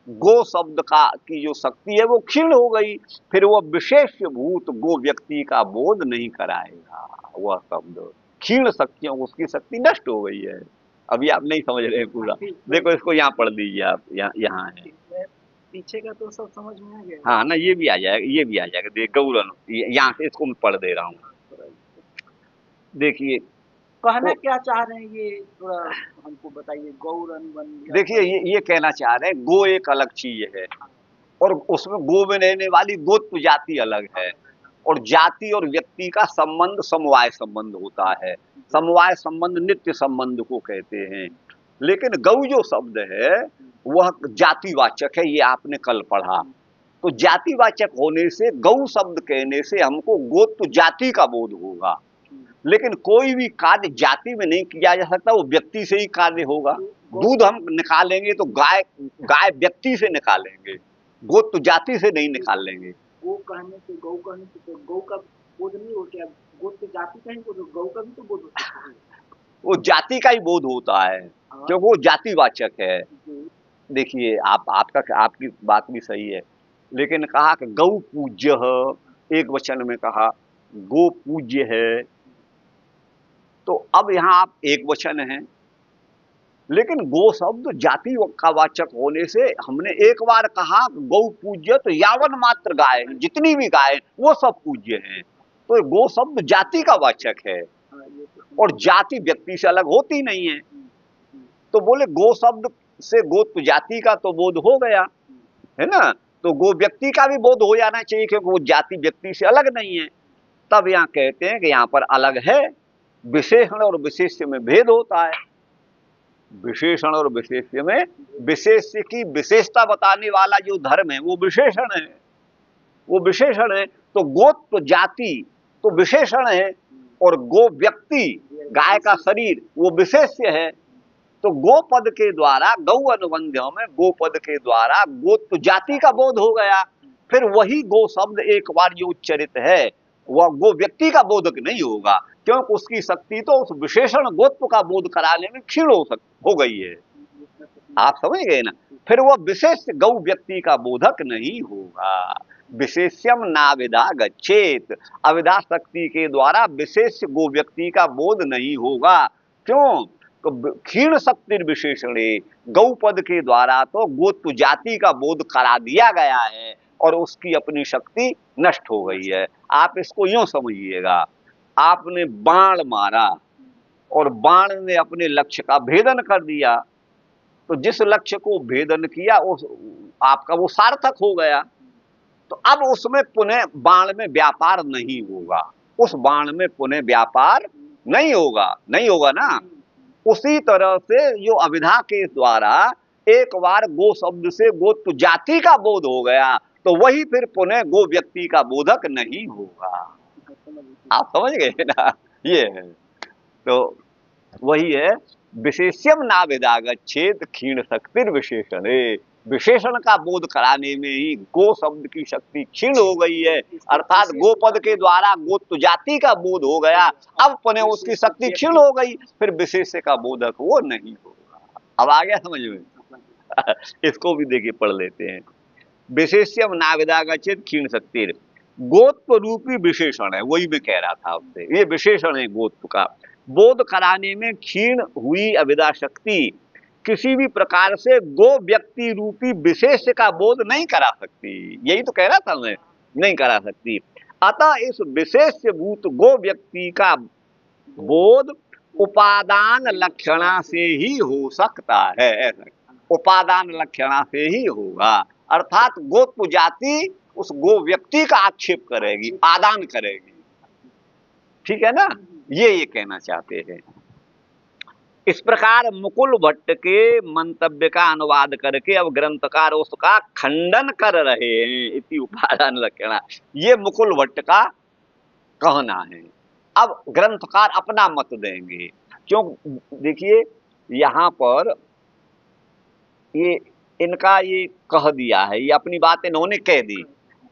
Speaker 1: गो शब्द का की जो शक्ति है वो क्षीण हो गई, फिर वह विशेष भूत गो व्यक्ति का बोध नहीं कराएगा, वह शब्द क्षीण शक्तियों, उसकी शक्ति नष्ट हो गई है। अभी आप नहीं समझ रहे पूरा, देखो इसको यहाँ पढ़ दीजिए आप, यहाँ है
Speaker 2: पीछे का तो सब समझ में आ गया।
Speaker 1: हाँ ना, ये भी आ जाएगा, ये भी आ जाएगा। देख गौरन यहाँ से इसको मैं पढ़ दे रहा हूँ, देखिए
Speaker 2: कहना
Speaker 1: तो
Speaker 2: क्या चाह रहे हैं ये थोड़ा हमको बताइए। गौर अनुबंध
Speaker 1: देखिए ये कहना चाह रहे हैं गो एक अलग चीज है और उसमें गो में रहने वाली गोत्र जाति अलग है और जाति और व्यक्ति का संबंध समवाय संबंध होता है। समवाय संबंध नित्य संबंध को कहते हैं। लेकिन गौ जो शब्द है वह जातिवाचक है, ये आपने कल पढ़ा। तो जातिवाचक होने से गौ शब्द कहने से हमको गोत्र जाति का बोध होगा। लेकिन कोई भी कार्य जाति में नहीं किया जा सकता, वो व्यक्ति से ही कार्य होगा। दूध हम निकालेंगे तो गाय गाय व्यक्ति से निकालेंगे, गोत्र जाति से नहीं निकाल लेंगे।
Speaker 2: गौ कहने से तो गौ का बोध नहीं हो क्या? गोत्र जाति का ही बोध, गौ का भी तो बोध हो सकता है।
Speaker 1: वो जाति का ही बोध होता है क्योंकि वो जातिवाचक है। देखिए आपकी बात भी सही है, लेकिन कहा कि गौ पूज्य है, एक वचन में कहा गो पूज्य है। तो अब यहाँ आप एक वचन है, लेकिन गो शब्द जाति का वाचक होने से हमने एक बार कहा गौ पूज्य, तो यावन मात्र गाय हैं, जितनी भी गाय वो सब पूज्य हैं। तो गो शब्द जाति का वाचक है और जाति व्यक्ति से अलग होती नहीं है। तो बोले गो शब्द से गोत्र जाति का तो बोध हो गया है ना, तो गो व्यक्ति का भी बोध हो जाना चाहिए क्योंकि वो जाति व्यक्ति से अलग नहीं है। तब यहाँ कहते हैं कि यहाँ पर अलग है, विशेषण और विशेष्य में भेद होता है। विशेषण और विशेष्य में विशेष्य की विशेषता बताने वाला जो धर्म है वो विशेषण है, वो विशेषण है। तो गोत्र जाति तो विशेषण है और गो व्यक्ति गाय का शरीर वो विशेष्य है। तो गो पद के द्वारा गौ अनुबंध्यों में गो पद के द्वारा गोत्र जाति का बोध हो गया। फिर वही गो शब्द एक बार जो उच्चरित है वह गो व्यक्ति का बोधक नहीं होगा क्योंकि उसकी शक्ति तो उस विशेषण गोत्र का बोध कराने में क्षीण हो गई है। आप समझ गए ना। फिर वह विशेष गौ व्यक्ति का बोधक नहीं होगा। विशेष्यम नाविदा गच्छेत, अविदा शक्ति के द्वारा विशेष गो व्यक्ति का बोध नहीं होगा। क्यों? तो क्षीण शक्ति विशेषणे, गौ पद के द्वारा तो गोत्र जाति का बोध करा दिया गया है और उसकी अपनी शक्ति नष्ट हो गई है। आप इसको यूं समझिएगा, आपने बाण मारा और बाण ने अपने लक्ष्य का भेदन कर दिया, तो जिस लक्ष्य को भेदन किया उस आपका वो सार्थक हो गया। तो अब उसमें पुनः बाण में व्यापार नहीं होगा, उस बाण में पुनः व्यापार नहीं होगा ना। उसी तरह से जो अविधा के द्वारा एक बार गो शब्द से गोत्र जाति का बोध हो गया तो वही फिर पुनः गो व्यक्ति का बोधक नहीं होगा। आप समझ गए ना। ये है तो वही है विशेष्यम नाविदा गच्छेत क्षीण शक्तिर विशेषणे। विशेषण का बोध कराने में ही गो शब्द की शक्ति क्षीण हो गई है, अर्थात गो पद के द्वारा गोत्र जाति का बोध हो गया, अब पुनः उसकी शक्ति क्षीण हो गई, फिर विशेष्य का बोधक वो नहीं होगा। अब आ गया समझ में। इसको भी देखिए पढ़ लेते हैं। विशेष्यम नाविदा गच्छेत क्षीण शक्तिर, गोत्र रूपी विशेषण है, वही मैं कह रहा था आपसे, ये विशेषण है गोत्र का। बोध कराने में क्षीण हुई अविदा शक्ति किसी भी प्रकार से गो व्यक्ति रूपी विशेष का बोध नहीं करा सकती, यही तो कह रहा था मैं, नहीं करा सकती। अतः इस विशेष भूत गो व्यक्ति का बोध उपादान लक्षणा से ही हो सकता है, ऐसा उपादान लक्षणा से ही होगा। अर्थात गोत्र जाति उस गो व्यक्ति का आक्षेप करेगी, आदान करेगी, ठीक है ना, ये कहना चाहते हैं। इस प्रकार मुकुल भट्ट के मंतव्य का अनुवाद करके अब ग्रंथकार उसका खंडन कर रहे हैं। इति उपादान लक्षणा, ये मुकुल भट्ट का कहना है। अब ग्रंथकार अपना मत देंगे, क्यों? देखिए यहाँ पर ये इनका ये कह दिया है, ये अपनी बात इन्होंने कह दी।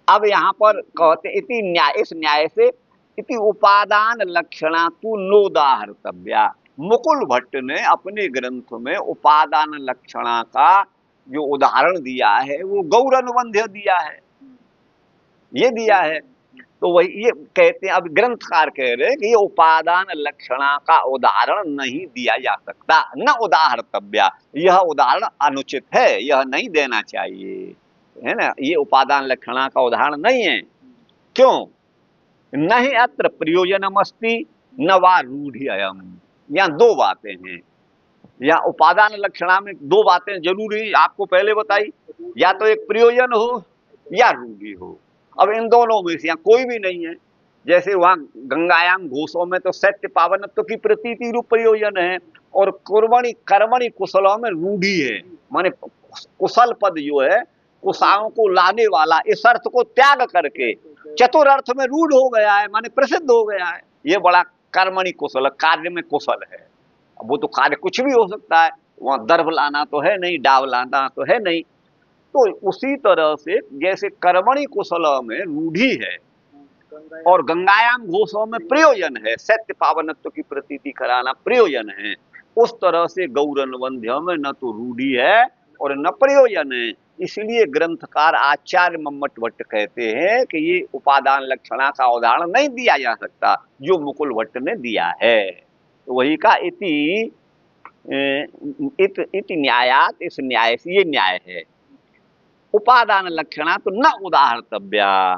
Speaker 1: अब यहाँ पर कहते इति न्याय, इस न्याय से इति उपादान लक्षणा तु नोदाहर्तव्या। मुकुल भट्ट ने अपने ग्रंथ में उपादान लक्षणा का जो उदाहरण दिया है वो गौर अनुबंध दिया है, ये दिया है। तो वही ये कहते हैं, अब ग्रंथकार कह रहे हैं कि ये उपादान लक्षणा का उदाहरण नहीं दिया जा सकता, न उदाहर्तव्या, यह उदाहरण अनुचित है, यह नहीं देना चाहिए, है ना। ये उपादान लक्षणा का उदाहरण नहीं है। क्यों? नहीं अत्र प्रयोजनमस्ति न वा रूढ़ि अयम, यहाँ दो बातें हैं, या उपादान लक्षणा में दो बातें जरूरी आपको पहले बताई, या तो एक प्रयोजन हो या रूढ़ी हो। अब इन दोनों में से यहाँ कोई भी नहीं है। जैसे वहां गंगायाम घोषों में तो सत्य पावनत्व की प्रतीति रूप प्रयोजन है, और कुर्मणि कर्मणि कुशलों में रूढ़ी है, माने कुशल पद जो है कुशाओं को लाने वाला, इस अर्थ को त्याग करके चतुर अर्थ में रूढ़ हो गया है, माने प्रसिद्ध हो गया है। ये बड़ा कर्मणि कुशल, कार्य में कुशल है। वो तो कार्य कुछ भी हो सकता है, वहां दर्भ लाना तो है नहीं, डाव लाना तो है नहीं। तो उसी तरह से जैसे कर्मणि कुशल में रूढ़ी है और गंगायाम घोषों में प्रयोजन है, सत्य पावनत्व की प्रतीति कराना प्रयोजन है, उस तरह से गौरनुबंध्य में न तो रूढ़ी है और न प्रयोजन है। इसलिए ग्रंथकार आचार्य मम्मट भट्ट कहते हैं कि ये उपादान लक्षणा का उदाहरण नहीं दिया जा सकता जो मुकुल भट्ट ने दिया है। तो वही का इति न्यायात, इस न्याय से ये न्याय है। उपादान लक्षणा तो न उदाहर्तव्या,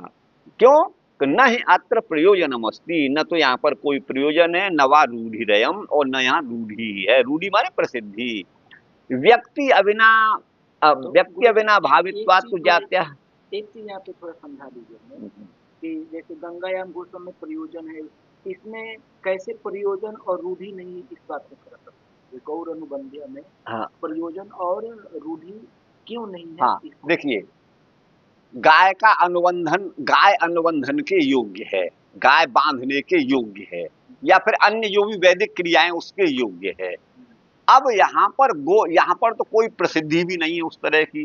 Speaker 1: क्यों? न ही अत्र प्रयोजनमस्ति, न तो यहाँ पर कोई प्रयोजन है, न वा रूढ़िरयम, और न यहाँ रूढ़ी है। रूढ़ी माने प्रसिद्धि। व्यक्ति अविना भावित्वात् तु जात्या।
Speaker 2: एक चीज यहाँ पे थोड़ा समझा दीजिए कि जैसे गंगायाम घोषों में प्रयोजन है, इसमें कैसे प्रयोजन और रूढ़ी नहीं इस बात में कर सकते? गौर अनुबंध्य में
Speaker 1: हाँ,
Speaker 2: प्रयोजन और रूढ़ी क्यों नहीं है?
Speaker 1: हाँ, देखिए, गाय का अनुबंधन, गाय अनुबंधन के योग्य है, गाय बांधने के योग्य है, या फिर अन्य जो भी वैदिक क्रियाएं उसके योग्य है। अब यहाँ पर तो कोई प्रसिद्धि भी नहीं है उस तरह की,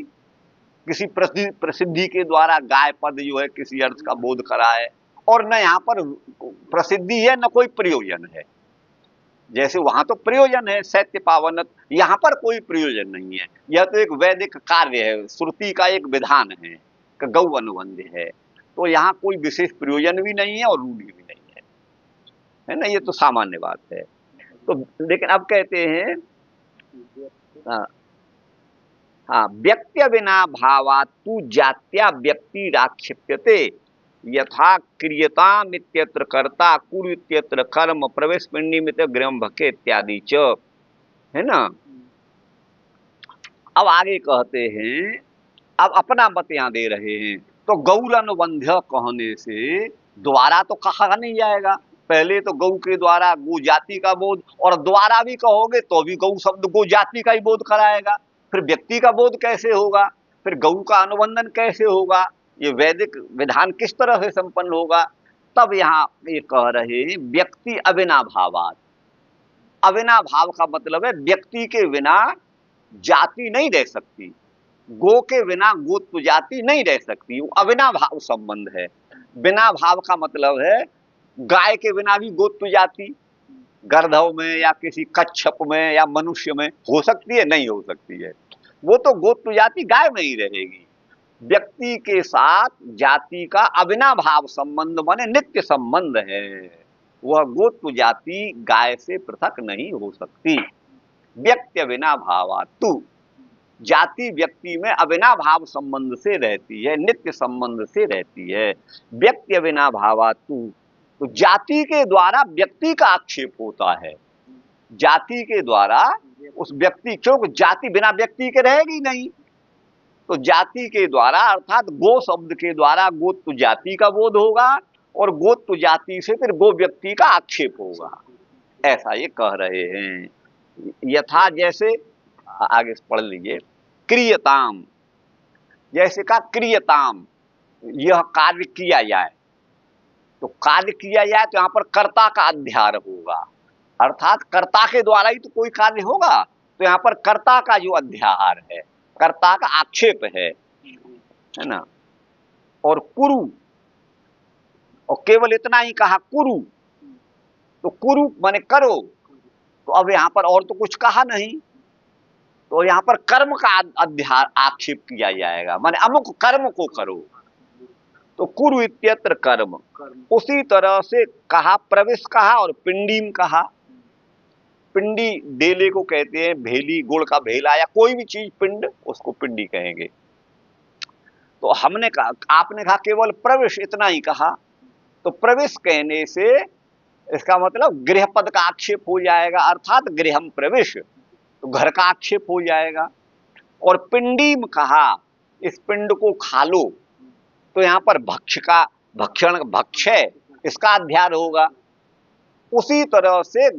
Speaker 1: किसी प्रसिद्धि के द्वारा गाय पद जो है किसी अर्थ का बोध कराए, और न यहाँ पर प्रसिद्धि है न कोई प्रयोजन है। जैसे वहां तो प्रयोजन है सत्य पावनत, यहाँ पर कोई प्रयोजन नहीं है। यह तो एक वैदिक कार्य है, श्रुति का एक विधान है, गौ अनुबंध है, तो यहाँ कोई विशेष प्रयोजन भी नहीं है और रूढ़ी भी नहीं है ना। ये तो सामान्य बात है। तो लेकिन अब कहते हैं हाँ, व्यक्त्य विना भावात्तु जात्या व्यक्ति राक्षिप्यते, यथा क्रियताम इत्यत्र कर्ता कुरु इत्यत्र कर्म प्रवेश पिंडीमित गृहम भके इत्यादि च, है ना। अब आगे कहते हैं, अब अपना मत यहाँ दे रहे हैं। तो गौर अनुबंध्य कहने से द्वारा तो कहा नहीं जाएगा, पहले तो गौ के द्वारा गो जाति का बोध, और द्वारा भी कहोगे तो भी गौ शब्द गो जाति का ही बोध कराएगा, फिर व्यक्ति का बोध कैसे होगा, फिर गौ का अनुबंधन कैसे होगा, ये वैदिक विधान किस तरह से संपन्न होगा। तब यहाँ ये कह रहे हैं व्यक्ति अविना भावात। अविना भाव का मतलब है व्यक्ति के बिना जाति नहीं रह सकती, गो के बिना गोत्व जाति नहीं रह सकती, वो अविना भाव संबंध है। बिना भाव का मतलब है गाय के बिना भी गोत्व जाति गर्धव में या किसी कच्छप में या मनुष्य में हो सकती है, नहीं हो सकती है। वो तो गोत्व जाति गाय में ही रहेगी। व्यक्ति के साथ जाति का अविना भाव संबंध माने नित्य संबंध है, वह गोत्व जाति गाय से पृथक नहीं हो सकती। व्यक्ति अविना भावात्तु, जाति व्यक्ति में अविना भाव संबंध से रहती है, नित्य संबंध से रहती है। व्यक्ति अविना भावात्तु, तो जाति के द्वारा व्यक्ति का आक्षेप होता है, जाति के द्वारा उस व्यक्ति, क्योंकि जाति बिना व्यक्ति के रहेगी नहीं, तो जाति के द्वारा अर्थात गो शब्द के द्वारा गोत्व जाति का बोध होगा, और गोत्व जाति से फिर गो व्यक्ति का आक्षेप होगा, ऐसा ये कह रहे हैं। यथा, जैसे आगे पढ़ लीजिए, क्रियताम, जैसे का क्रियताम, यह कार्य किया जाए, तो कार्य किया जाए तो यहाँ पर कर्ता का अध्यार होगा, अर्थात कर्ता के द्वारा ही तो कोई कार्य होगा, तो यहाँ पर कर्ता का जो अध्यार है, कर्ता का आक्षेप है ना। और कुरु, और केवल इतना ही कहा कुरु, तो कुरु माने करो, तो अब यहाँ पर और तो कुछ कहा नहीं, तो यहाँ पर कर्म का अध्यार आक्षेप किया जाएगा, माने अमुक कर्म को करो, तो कुरु इत्यत्र कर्म। उसी तरह से कहा प्रविश कहा और पिंडीम कहा। पिंडी डेले को कहते हैं, भेली, गुड़ का भेला या कोई भी चीज पिंड, उसको पिंडी कहेंगे। तो हमने कहा, आपने कहा केवल प्रविश, इतना ही कहा, तो प्रविश कहने से इसका मतलब गृह पद का आक्षेप हो जाएगा, अर्थात गृहम प्रवेश, तो घर का आक्षेप हो जाएगा। और पिंडीम कहा, इस पिंड को खा लो, तो यहाँ पर भक्ष का भक्षण, भक्षय, इसका अध्यार होगा। उसी तरह से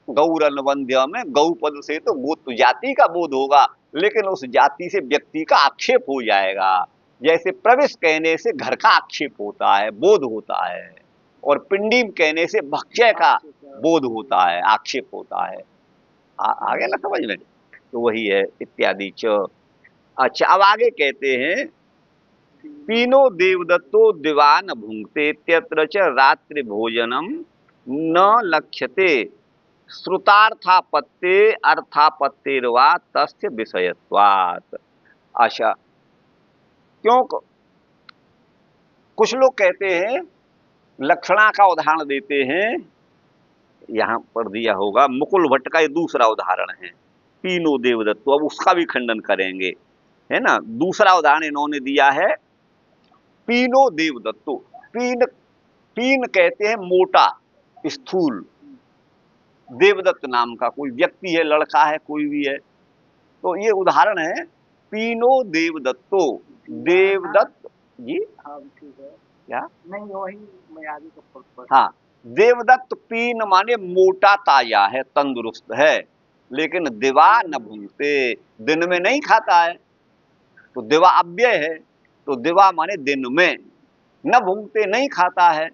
Speaker 1: गौरन्वंद्य में गौ पद से तो गोत्र जाति का बोध होगा, लेकिन उस जाति से व्यक्ति का आक्षेप हो जाएगा। जैसे प्रवेश कहने से घर का आक्षेप होता है, बोध होता है, और पिंडीम कहने से भक्षय का बोध होता है, आक्षेप होता है। आगे ना समझ में, तो वही है इत्यादि च। अच्छा, अब आगे कहते हैं पीनो देवदत्तो दिवान भुंक्ते इत्यत्र च रात्रि भोजनम न लक्ष्यते श्रुतार्थापत्ते अर्थापत्तेर्वा तस्य विषयत्वात्। अच्छा, क्यों कुछ लोग कहते हैं, लक्षणा का उदाहरण देते हैं, यहां पर दिया होगा मुकुल भट्ट का ये दूसरा उदाहरण है, पीनो देवदत्तो। अब उसका भी खंडन करेंगे, है ना। दूसरा उदाहरण इन्होंने दिया है पीनो देवदत्तो। पीन, पीन कहते हैं मोटा, स्थूल। देवदत्त नाम का कोई व्यक्ति है, लड़का है, कोई भी है, तो ये उदाहरण है पीनो देवदत्तो। देवदत्त जी,
Speaker 2: हाँ ठीक है,
Speaker 1: क्या
Speaker 2: नहीं वही मैं आगे का पढ़।
Speaker 1: हाँ, देवदत्त पीन माने मोटा ताजा है, तंदुरुस्त है, लेकिन दिवा न भूंगते, दिन में नहीं खाता है, तो दिवा अव्यय है, तो दिवा माने दिन में, न भूंगते नहीं खाता है।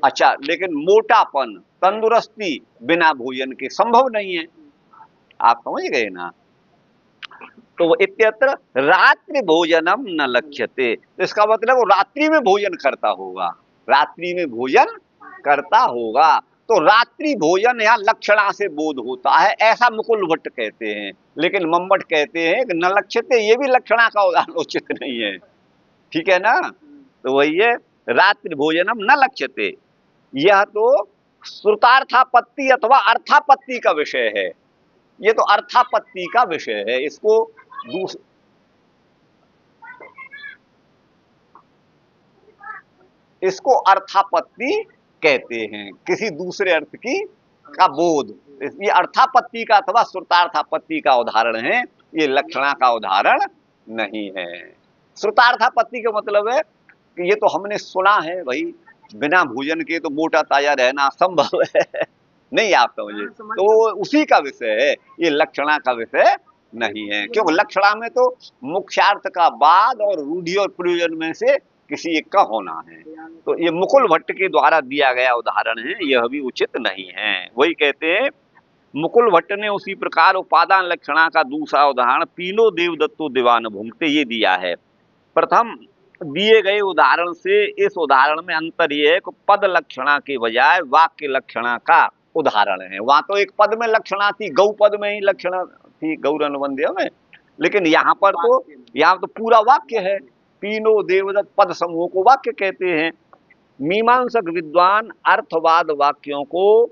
Speaker 1: अच्छा, लेकिन मोटापन, तंदुरुस्ती बिना भोजन के संभव नहीं है। आप समझ गए ना। तो इत्यत्र रात्रि भोजनम न लक्ष्यते, तो इसका मतलब वो रात्रि में भोजन करता होगा, रात्रि में भोजन करता होगा। तो रात्रि भोजन यहाँ लक्षणा से बोध होता है, ऐसा मुकुल भट्ट कहते हैं। लेकिन मम्मट कहते हैं कि न लक्ष्यते, ये भी लक्षणा का उदाहरण उचित नहीं है, ठीक है ना। तो वही है रात्रि भोजनम न लक्ष्यते, यह तो श्रुतार्थापत्ति अथवा अर्थापत्ति का विषय है, ये तो अर्थापत्ति का विषय है। इसको अर्थापत्ति कहते हैं, किसी दूसरे अर्थ की का बोध। ये अर्थापत्ति का अथवा श्रुतार्थापत्ति का उदाहरण है, ये लक्षणा का उदाहरण नहीं है। श्रुतार्थापत्ति का मतलब है कि ये तो हमने सुना है भाई, बिना भोजन के तो मोटा ताजा रहना संभव है, नहीं आप समझे, तो उसी का विषय है, ये लक्षणा का विषय नहीं है। क्योंकि लक्षणा में तो मुख्यार्थ का बाद और रूढ़ि और प्रयोजन में से किसी एक का होना है। तो ये मुकुल भट्ट के द्वारा दिया गया उदाहरण है, यह भी उचित नहीं है। वही कहते हैं मुकुल भट्ट ने उसी प्रकार उपादान लक्षणा का दूसरा उदाहरण पीनो देवदत्तो दिवान भुंक्ते ये दिया है। प्रथम दिए गए उदाहरण से इस उदाहरण में अंतर यह है कि पद लक्षणा के बजाय वाक्य लक्षणा का उदाहरण है। वहां तो एक पद में लक्षणा थी, गौ पद में ही लक्षणा थी, गौरन्वंद्य में, लेकिन यहाँ पर तो यहाँ तो पूरा वाक्य है। पीनो देवदत्त पद समूह को वाक्य कहते हैं। मीमांसक विद्वान अर्थवाद वाक्यों को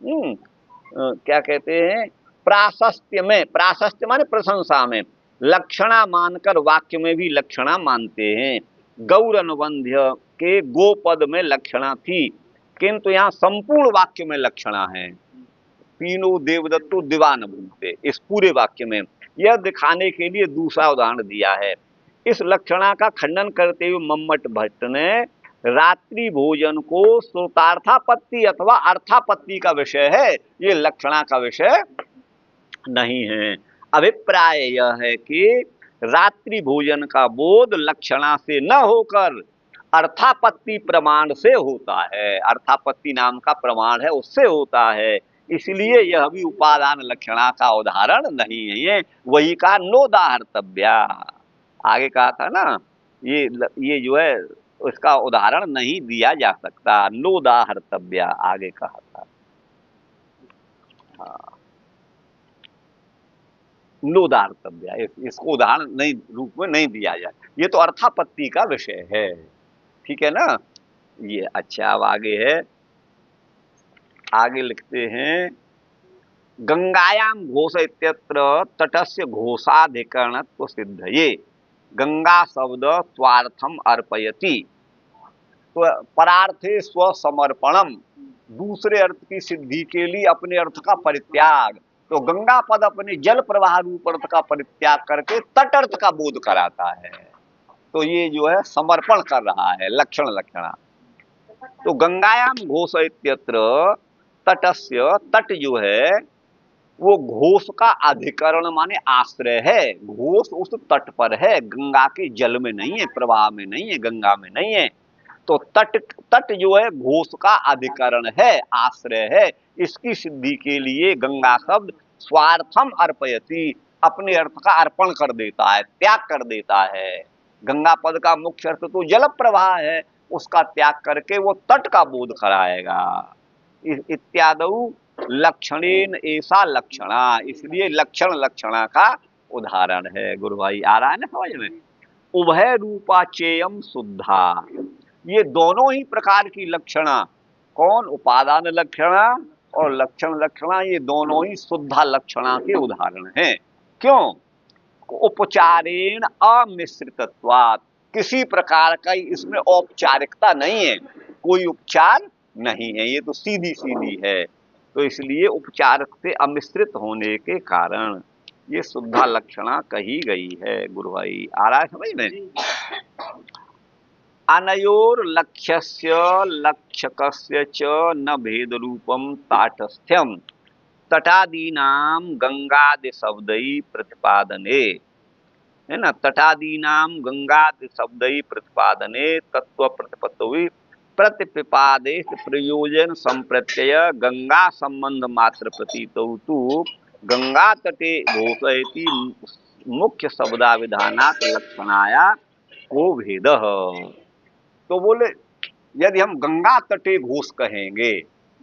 Speaker 1: क्या कहते हैं, प्राशस्त्य में, प्राशस्त्य माने प्रशंसा में, लक्षणा मानकर वाक्य में भी लक्षणा मानते हैं। गौरन्वंद्य के गो पद में लक्षणा थी, किंतु यहाँ संपूर्ण वाक्य में लक्षणा है। पीनो देवदत्तो दिवान भुंक्ते, इस पूरे वाक्य में, यह दिखाने के लिए दूसरा उदाहरण दिया है। इस लक्षणा का खंडन करते हुए मम्मट भट्ट ने रात्रि भोजन को श्रोतार्थापत्ति अथवा अर्थापत्ति का विषय है, ये लक्षणा का विषय नहीं है। अभिप्राय यह है कि रात्रि भोजन का बोध लक्षणा से न होकर अर्थापत्ति प्रमाण से होता है, अर्थापत्ति नाम का प्रमाण है उससे होता है, इसलिए यह भी उपादान लक्षणा का उदाहरण नहीं है। ये वही का नोदाहर्तव्या, आगे कहा था ना, ये जो है उसका उदाहरण नहीं दिया जा सकता, नोदाहर्तव्या आगे कहा था। हाँ, नोदाहर्तव्या, इसको उदाहरण नहीं रूप में नहीं दिया जाए, ये तो अर्थापत्ति का विषय है, ठीक है ना ये। अच्छा, अब आगे है, आगे लिखते हैं गंगायाम घोष इत्यत्र तटस्य घोषाधिकरणत्व सिद्धये, गंगा शब्द स्वार्थम अर्पयति, तो परार्थे स्वसमर्पणम, दूसरे अर्थ की सिद्धि के लिए अपने अर्थ का परित्याग। तो गंगा पद अपने जल प्रवाह रूप अर्थ का परित्याग करके तट अर्थ का बोध कराता है। तो ये जो है समर्पण कर रहा है लक्षण लक्षणा। तो गंगायाम घोष इत्यत्र तटस्य, तट जो है वो घोष का अधिकरण माने आश्रय है। घोष उस तट पर है, गंगा के जल में नहीं है, प्रवाह में नहीं है, गंगा में नहीं है। तो तट, तट जो है घोष का अधिकरण है, आश्रय है। इसकी सिद्धि के लिए गंगा शब्द स्वार्थम अर्पयति, अपने अर्थ का अर्पण कर देता है, त्याग कर देता है। गंगा पद का मुख्य अर्थ तो जल प्रवाह है, उसका त्याग करके वो तट का बोध कराएगा। इत्यादि लक्षणेन ऐसा लक्षणा, इसलिए लक्षण लक्षणा का उदाहरण है। गुरु भाई आ रहा है ना समझ में। उभय रूपा चेयम शुद्धा, ये दोनों ही प्रकार की लक्षणा, कौन, उपादान लक्षणा और लक्षण लक्षणा, ये दोनों ही शुद्धा लक्षणा के उदाहरण हैं। क्यों? उपचारेण अमिश्रितत्वात्, किसी प्रकार का इसमें औपचारिकता नहीं है, कोई उपचार नहीं है, ये तो सीधी सीधी है। तो इसलिए उपचार से अमिश्रित होने के कारण ये शुद्धा लक्षणा कही गई है। गुरु भाई आ रहा है समझ में। अनयोर लक्ष्यस्य लक्षकस्य च न भेद रूपम ताटस्थ्यम तटादीनाम गंगादि शब्दई प्रतिपादने, है ना। तटादीनाम गंगादि शब्दई प्रतिपादने तत्व प्रतिपत्ति प्रतिपिपादेश प्रयोजन संप्रत्यय गंगा संबंध मात्र प्रतीतौ तु गंगा तटे घोषयति मुख्य शब्दाविधानात् लक्षणाया को भेद। तो बोले यदि हम गंगा तटे घोष कहेंगे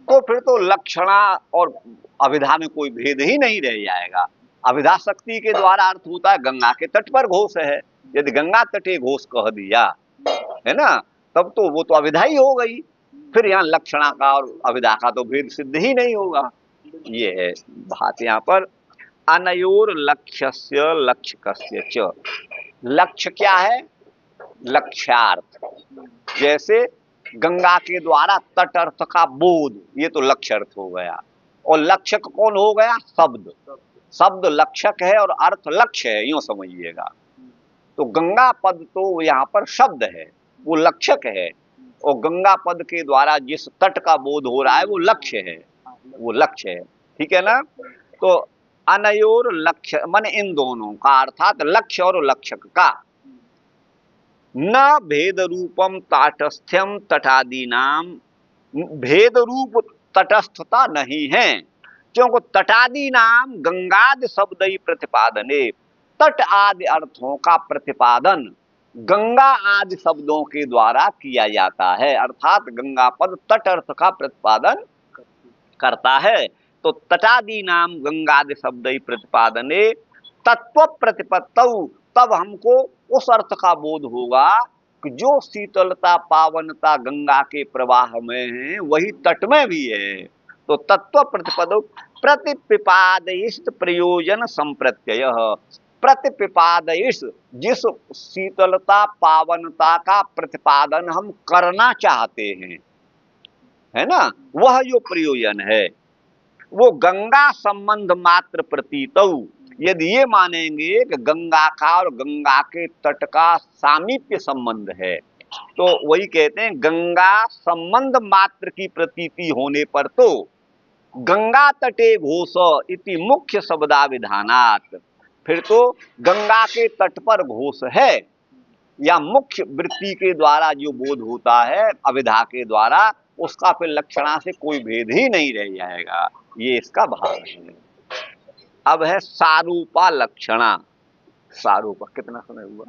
Speaker 1: तो फिर तो लक्षणा और अभिधा में कोई भेद ही नहीं रह जाएगा। अभिधा शक्ति के द्वारा अर्थ होता है गंगा के तट पर घोष है। यदि गंगा तटे घोष कह दिया, है ना, तब तो वो तो अभिधा ही हो गई, फिर यहाँ लक्षणा का और अभिधा का तो भेद सिद्ध ही नहीं होगा। ये है बात यहाँ पर। अनयोर लक्ष्यस्य लक्षकस्य च, लक्ष्य क्या है? लक्ष्यार्थ। जैसे गंगा के द्वारा तट अर्थ का बोध, ये तो लक्ष्य अर्थ हो गया। और लक्षक कौन हो गया? शब्द। शब्द लक्षक है और अर्थ लक्ष्य है, यूं समझिएगा। तो गंगा पद तो यहाँ पर शब्द है, वो लक्षक है, और गंगा पद के द्वारा जिस तट का बोध हो रहा है वो लक्ष्य है, वो लक्ष्य है। ठीक है ना। तो अनयोर लक्ष्य माने इन दोनों का, अर्थात लक्ष्य और लक्षक का, न भेद रूपम ताटस्थ्यम तटादि नाम, भेद रूप तटस्थता नहीं है, क्योंकि तटादि नाम गंगादि शब्दई प्रतिपादने, तट आदि अर्थों का प्रतिपादन गंगा आदि शब्दों के द्वारा किया जाता है। अर्थात गंगा पद तट अर्थ का प्रतिपादन करता है। तो तटादि नाम गंगादि शब्दई प्रतिपादने तत्व प्रतिपत्तौ, तब हमको उस अर्थ का बोध होगा कि जो शीतलता पावनता गंगा के प्रवाह में है वही तट में भी है। तो तत्व प्रतिपद प्रतिपिपादयिष्ट प्रयोजन संप्रत्यय, प्रतिपिपादयिष्ट, जिस शीतलता पावनता का प्रतिपादन हम करना चाहते हैं, है ना, वह जो प्रयोजन है वो गंगा संबंध मात्र प्रतीतौ। यदि ये मानेंगे कि गंगा का और गंगा के तट का सामीप्य संबंध है, तो वही कहते हैं गंगा संबंध मात्र की प्रतीति होने पर तो गंगा तटे घोष इति मुख्य शब्दाविधानात्, फिर तो गंगा के तट पर घोष है या मुख्य वृत्ति के द्वारा जो बोध होता है अविधा के द्वारा, उसका फिर लक्षणा से कोई भेद ही नहीं रह जाएगा। ये इसका भाव है। अब है सारूपा लक्षणा। सारूपा कितना समय हुआ?